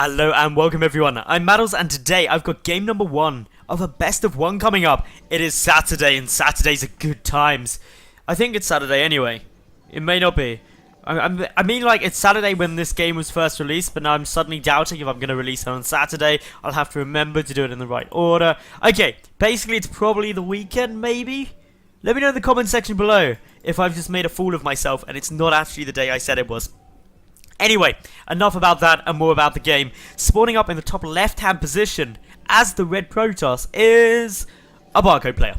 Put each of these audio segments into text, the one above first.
Hello and welcome everyone, I'm Madals and today I've got game number 1 of a best of 1 coming up. It is Saturday and Saturdays are good times. I think it's Saturday anyway. It may not be. I mean like it's Saturday when this game was first released, but now I'm suddenly doubting if I'm going to release it on Saturday. I'll have to remember to do it in the right order. Okay, basically it's probably the weekend maybe? Let me know in the comment section below if I've just made a fool of myself and it's not actually the day I said it was. Anyway, enough about that and more about the game. Spawning up in the top left-hand position as the red Protoss is a Barcode player.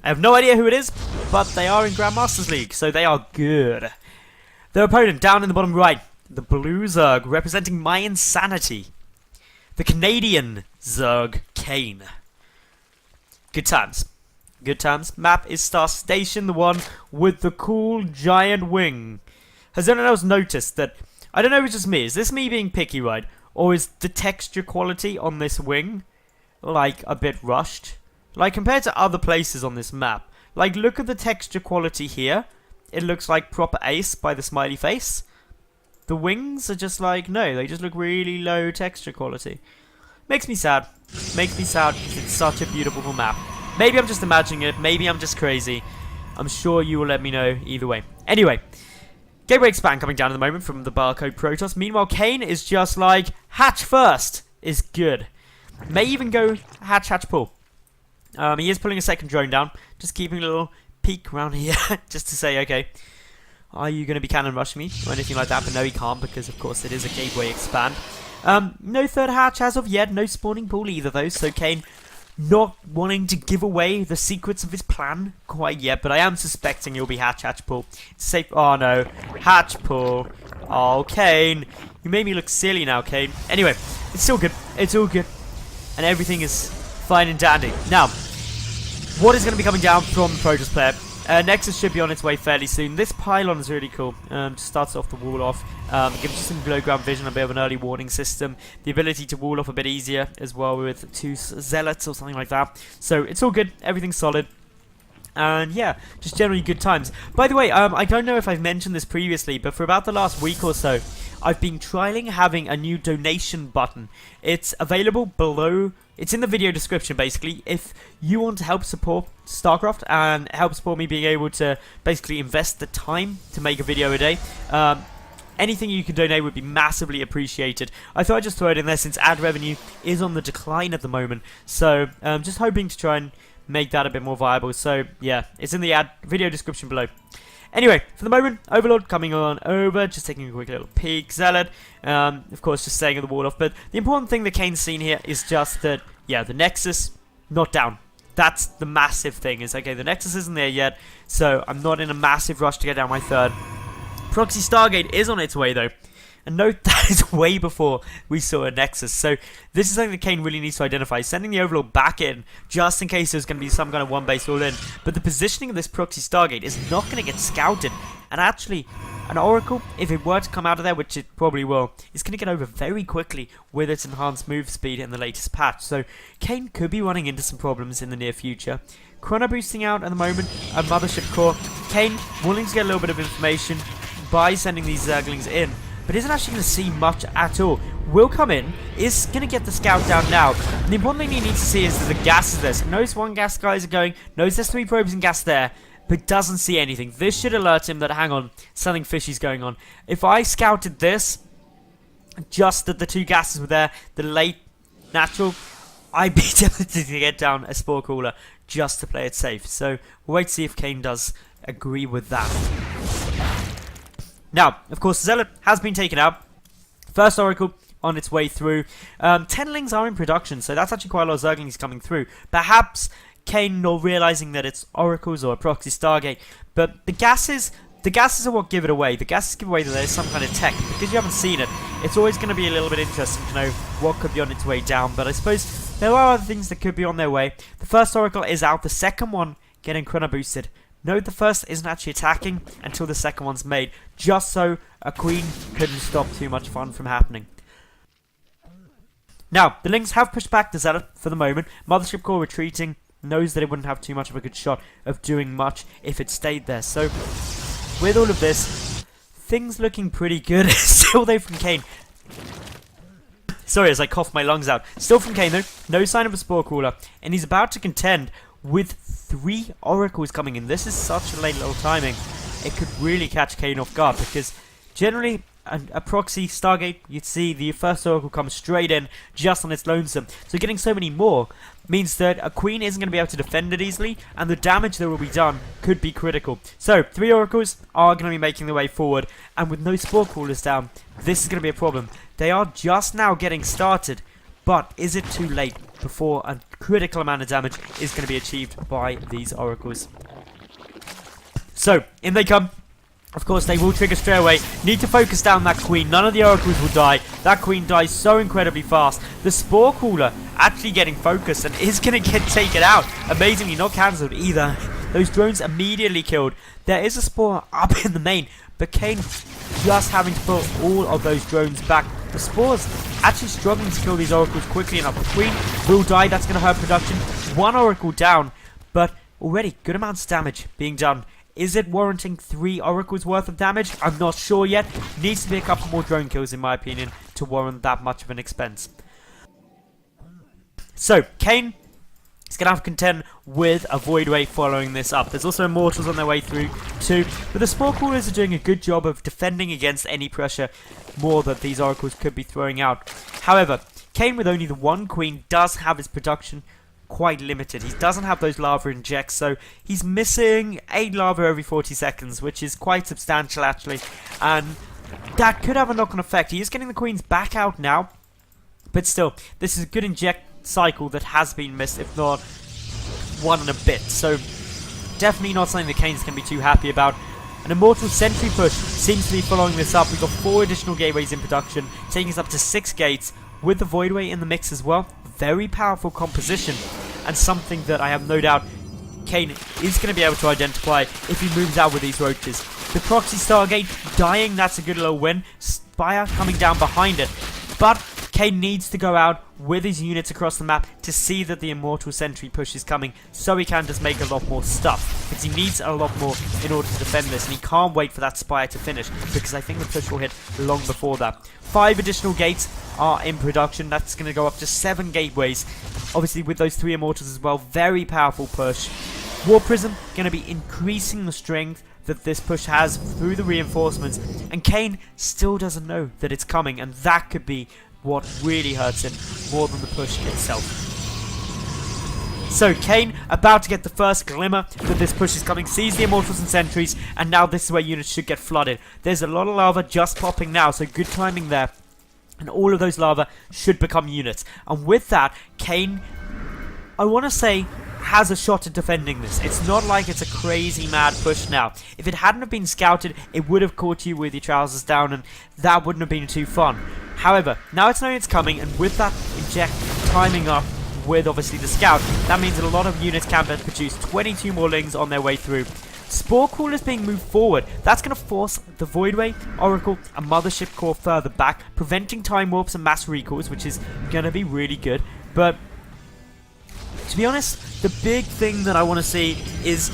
I have no idea who it is, but they are in Grandmasters League, so they are good. Their opponent down in the bottom right, the blue Zerg, representing my insanity. The Canadian Zerg, Kane. Good times. Good times. Map is Star Station, the one with the cool giant wing. Has anyone else noticed that... I don't know if it's just me. Is this me being picky, right? Or is the texture quality on this wing, like, a bit rushed? Like, compared to other places on this map. Like, look at the texture quality here. It looks like proper ace by the smiley face. The wings are just like, no, they just look really low texture quality. Makes me sad. Makes me sad because it's such a beautiful map. Maybe I'm just imagining it. Maybe I'm just crazy. I'm sure you will let me know either way. Anyway. Gateway expand coming down at the moment from the Barcode Protoss. Meanwhile, Kane is just like, hatch first is good. May even go hatch pull. He is pulling a second drone down. Just keeping a little peek around here just to say, okay, are you going to be cannon rushing me or anything like that? But no, he can't because, of course, it is a gateway expand. No third hatch as of yet. No spawning pool either, though. So Kane not wanting to give away the secrets of his plan quite yet, but I am suspecting he'll be hatch pull. Safe. Oh no, hatch pull. Oh, Kane, you made me look silly now, Kane. Anyway, it's still good. It's all good, and everything is fine and dandy. Now, what is going to be coming down from the Protoss player? Nexus should be on its way fairly soon. This pylon is really cool. Just starts off the wall off. Gives you some below ground vision, a bit of an early warning system. The ability to wall off a bit easier as well with 2 zealots or something like that. So it's all good. Everything's solid. And yeah, just generally good times. By the way, I don't know if I've mentioned this previously, but for about the last week or so, I've been trialing having a new donation button. It's available below. It's in the video description, basically. If you want to help support StarCraft and help support me being able to basically invest the time to make a video a day, anything you can donate would be massively appreciated. I thought I'd just throw it in there since ad revenue is on the decline at the moment. So, just hoping to try and make that a bit more viable. So, yeah, it's in the video description below. Anyway, for the moment, Overlord coming on over, just taking a quick little peek. Zealot, of course, just staying on the wall off. But the important thing that Kane's seen here is just that, yeah, the Nexus, not down. That's the massive thing, is, okay, the Nexus isn't there yet, so I'm not in a massive rush to get down my third. Proxy Stargate is on its way, though. And note that is way before we saw a Nexus. So this is something that Kane really needs to identify. Sending the Overlord back in, just in case there's going to be some kind of one base all in. But the positioning of this Proxy Stargate is not going to get scouted. And actually, an Oracle, if it were to come out of there, which it probably will, is going to get over very quickly with its enhanced move speed in the latest patch. So Kane could be running into some problems in the near future. Chrono boosting out at the moment, a Mothership Core. Kane willing to get a little bit of information by sending these Zerglings in, but isn't actually going to see much at all. Will come in, is going to get the scout down now. And the important thing he needs to see is that the gas is there. So knows 1 gas guys are going, knows there's 3 probes and gas there, but doesn't see anything. This should alert him that, hang on, something fishy's going on. If I scouted this, just that the 2 gases were there, the late natural, I'd be tempted to get down a Spore Cooler just to play it safe. So we'll wait to see if Kane does agree with that. Now, of course, Zealot has been taken out. First Oracle on its way through. 10 Lings are in production, so that's actually quite a lot of Zerglings coming through. Perhaps Kane not realizing that it's Oracles or a Proxy Stargate, but the gases are what give it away. The gases give away that there's some kind of tech. Because you haven't seen it, it's always going to be a little bit interesting to know what could be on its way down. But I suppose there are other things that could be on their way. The first Oracle is out. The second one getting chrono boosted. Note the first isn't actually attacking until the second one's made, just so a queen couldn't stop too much fun from happening. Now, the Lings have pushed back the Zealot for the moment. Mothership Core retreating, knows that it wouldn't have too much of a good shot of doing much if it stayed there. So, with all of this, things looking pretty good. Still though from Kane. Sorry as I cough my lungs out. Still from Kane though, no sign of a Spore Crawler, and he's about to contend with 3 Oracles coming in. This is such a late little timing. It could really catch Kane off guard, because generally a proxy Stargate, you'd see the first Oracle come straight in just on its lonesome. So getting so many more means that a Queen isn't going to be able to defend it easily, and the damage that will be done could be critical. So 3 Oracles are going to be making their way forward, and with no Spore Crawlers down, this is going to be a problem. They are just now getting started, but is it too late before a critical amount of damage is going to be achieved by these Oracles? So, in they come. Of course, they will trigger straight away. Need to focus down that Queen. None of the Oracles will die. That Queen dies so incredibly fast. The Spore Crawler actually getting focused and is going to get taken out. Amazingly, not cancelled either. Those drones immediately killed. There is a Spore up in the main, but Kane just having to put all of those drones back. The Spore's actually struggling to kill these Oracles quickly enough. The Queen will die. That's going to hurt production. 1 Oracle down, but already good amounts of damage being done. Is it warranting 3 Oracles worth of damage? I'm not sure yet. Needs to be a couple more drone kills in my opinion to warrant that much of an expense. So, Kane is going to have to contend with a Void Ray following this up. There's also Immortals on their way through too, but the Spore Crawlers are doing a good job of defending against any pressure more that these Oracles could be throwing out. However, Kane with only the 1 Queen does have his production quite limited. He doesn't have those lava injects, so he's missing 8 lava every 40 seconds, which is quite substantial actually, and that could have a knock-on effect. He is getting the Queens back out now, but still, this is a good inject cycle that has been missed, if not 1 and a bit, so definitely not something that Kane's can be too happy about. An Immortal Sentry push seems to be following this up. We've got 4 additional gateways in production, taking us up to 6 gates, with the Voidway in the mix as well. Very powerful composition, and something that I have no doubt Kane is going to be able to identify if he moves out with these roaches. The Proxy Stargate dying, that's a good little win. Spire coming down behind it, but Kane needs to go out with his units across the map to see that the Immortal Sentry push is coming, so he can just make a lot more stuff, because he needs a lot more in order to defend this, and he can't wait for that Spire to finish, because I think the push will hit long before that. 5 additional gates are in production. That's going to go up to 7 gateways, obviously with those 3 Immortals as well. Very powerful push. War Prism going to be increasing the strength that this push has through the reinforcements, and Kane still doesn't know that it's coming, and that could be what really hurts him more than the push itself. So Kane, about to get the first glimmer that this push is coming, sees the Immortals and Sentries, and now this is where units should get flooded. There's a lot of lava just popping now, so good timing there. And all of those lava should become units. And with that, Kane, I want to say, has a shot at defending this. It's not like it's a crazy mad push now. If it hadn't have been scouted, it would have caught you with your trousers down, and that wouldn't have been too fun. However, now it's known it's coming, and with that inject timing up with obviously the scout, that means that a lot of units can produce 22 more lings on their way through. Spore Crawlers being moved forward. That's going to force the Voidway, Oracle, and Mothership Core further back, preventing time warps and mass recalls, which is going to be really good. But to be honest, the big thing that I want to see is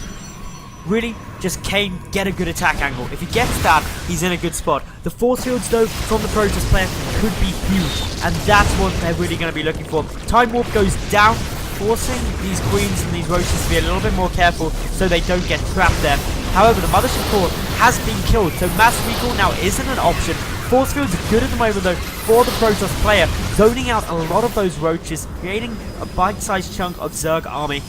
really just Kane get a good attack angle. If he gets that, he's in a good spot. The force fields though from the Protoss player could be huge, and that's what they're really going to be looking for. Time warp goes down, forcing these Queens and these Roaches to be a little bit more careful so they don't get trapped there. However, the Mothership Core has been killed, so mass recall now isn't an option. Force fields are good at the moment though for the Protoss player, zoning out a lot of those Roaches, creating a bite-sized chunk of Zerg army.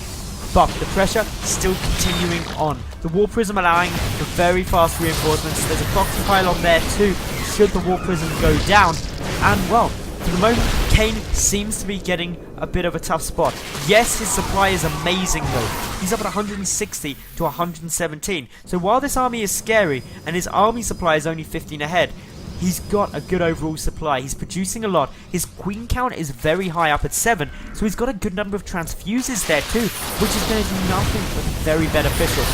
But the pressure still continuing on. The War Prism allowing for very fast reinforcements. There's a proxy pylon there too, should the War Prism go down. And well, for the moment, Kane seems to be getting a bit of a tough spot. Yes, his supply is amazing though. He's up at 160 to 117. So while this army is scary, and his army supply is only 15 ahead, he's got a good overall supply. He's producing a lot. His Queen count is very high, up at 7, so he's got a good number of transfuses there too, which is going to do nothing but very beneficial.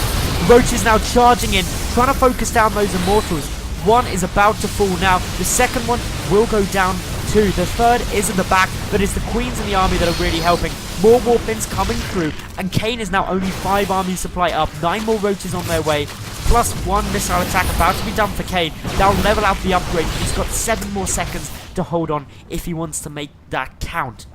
Roach is now charging in, trying to focus down those Immortals. One is about to fall now. The second one will go down too. The third is in the back, but it's the Queens in the army that are really helping. More warpins coming through, and Kane is now only 5 army supply up. 9 more Roaches on their way, plus 1 missile attack about to be done for Kane. That'll level out the upgrade. He's got 7 more seconds to hold on if he wants to make that count.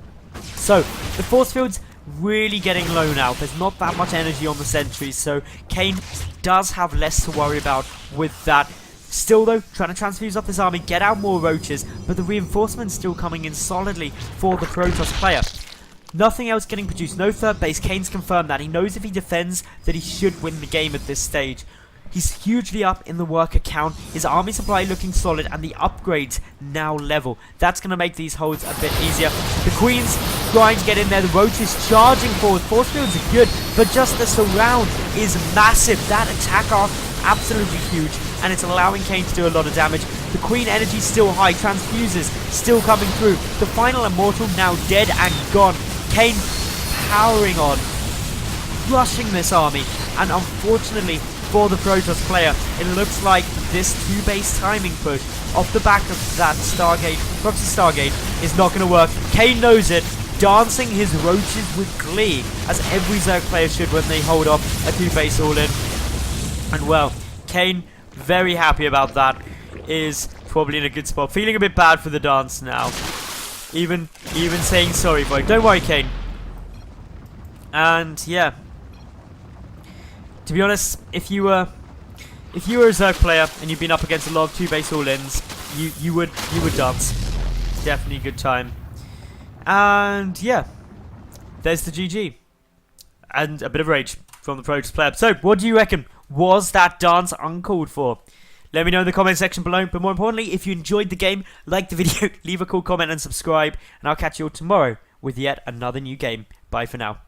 So, the force field's really getting low now. There's not that much energy on the sentries, so Kane does have less to worry about with that. Still though, trying to transfuse up this army, get out more roaches, but the reinforcements still coming in solidly for the Protoss player. Nothing else getting produced, no third base. Kane's confirmed that. He knows if he defends that he should win the game at this stage. He's hugely up in the worker count, his army supply looking solid, and the upgrades now level. That's going to make these holds a bit easier. The Queen's trying to get in there, the roaches charging forward. Force fields are good, but just the surround is massive. That attack arc, absolutely huge, and it's allowing Kane to do a lot of damage. The Queen energy still high, transfuses still coming through. The final Immortal now dead and gone. Kane powering on, rushing this army, and unfortunately for the Protoss player, it looks like this 2-base timing push off the back of that Stargate, proxy Stargate, is not going to work. Kane knows it, dancing his roaches with glee, as every Zerg player should when they hold off a 2-base all-in. And well, Kane, very happy about that, is probably in a good spot. Feeling a bit bad for the dance now. Even saying sorry for it. Don't worry, Kane. And yeah, to be honest, if you were a Zerg player and you've been up against a lot of 2-base all-ins, you would dance. Definitely a good time. And yeah, there's the GG. And a bit of rage from the Protoss player. So, what do you reckon? Was that dance uncalled for? Let me know in the comment section below. But more importantly, if you enjoyed the game, like the video, leave a cool comment and subscribe. And I'll catch you all tomorrow with yet another new game. Bye for now.